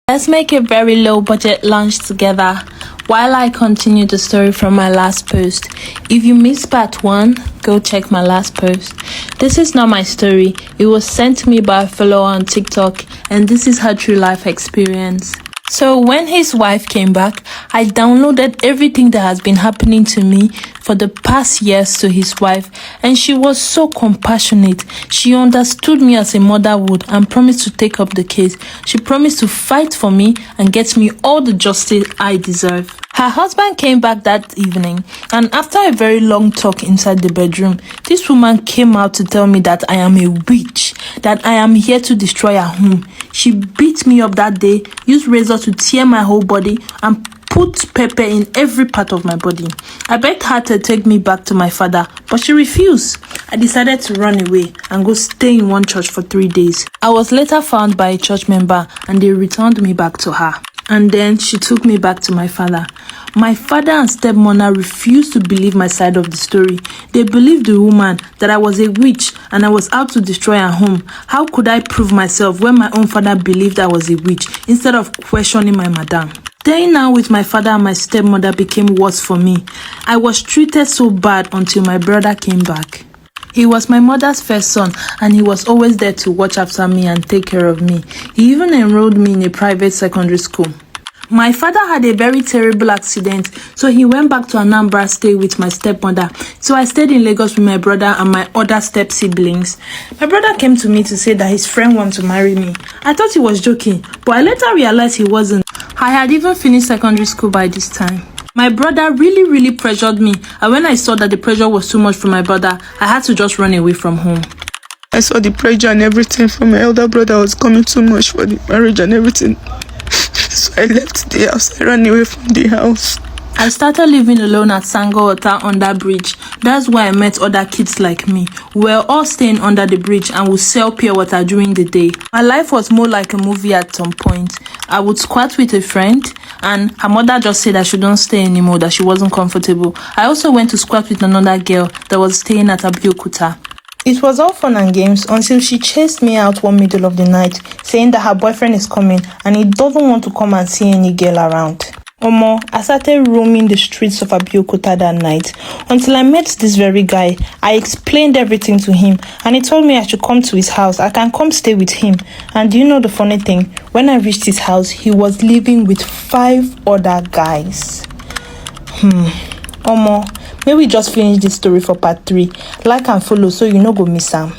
Let's make a very low budget lunch together while I continue the story from my last post. If you missed part 1, go check my last post. This is not my story. It was sent to me by a follower on TikTok, and this is her true life experience. So when his wife came back, I downloaded everything that has been happening to me for the past years to his wife, and she was so compassionate. She understood me as a mother would and promised to take up the case. She promised to fight for me and get me all the justice I deserve. Her husband came back that evening, and after a very long talk inside the bedroom, this woman came out to tell me that I am a witch, that I am here to destroy her home. She beat me up that day, used razor to tear my whole body, and put pepper in every part of my body. I begged her to take me back to my father, but she refused. I decided to run away and go stay in one church for 3 days. I was later found by a church member, and they returned me back to her. And then she took me back to my father. My father and stepmother refused to believe my side of the story. They believed the woman that I was a witch and I was out to destroy her home. How could I prove myself when my own father believed I was a witch instead of questioning my madam? Staying now with my father and my stepmother became worse for me. I was treated so bad until my brother came back. He was my mother's first son, and he was always there to watch after me and take care of me. He even enrolled me in a private secondary school. My father had a very terrible accident, so he went back to Anambra to stay with my stepmother. So I stayed in Lagos with my brother and my other step-siblings. My brother came to me to say that his friend wanted to marry me. I thought he was joking, but I later realized he wasn't. I had even finished secondary school by this time. My brother really pressured me, and when I saw that the pressure was too much for my brother, I had to just run away from home. I saw the pressure and everything from my elder brother was coming too much for the marriage and everything. So I left the house. I ran away from the house. I started living alone at Sangota under bridge. That's where I met other kids like me. We were all staying under the bridge and would sell pure water during the day. My life was more like a movie at some point. I would squat with a friend, and her mother just said I shouldn't stay anymore, that she wasn't comfortable. I also went to squat with another girl that was staying at Abeokuta. It was all fun and games until she chased me out one middle of the night, saying that her boyfriend is coming and he doesn't want to come and see any girl around. I started roaming the streets of Abeokuta that night until I met this very guy. I explained everything to him and he told me I should come to his house. I can come stay with him. And do you know the funny thing? When I reached his house, he was living with 5 other guys. May we just finish this story for part 3. Like and follow so you no go miss am.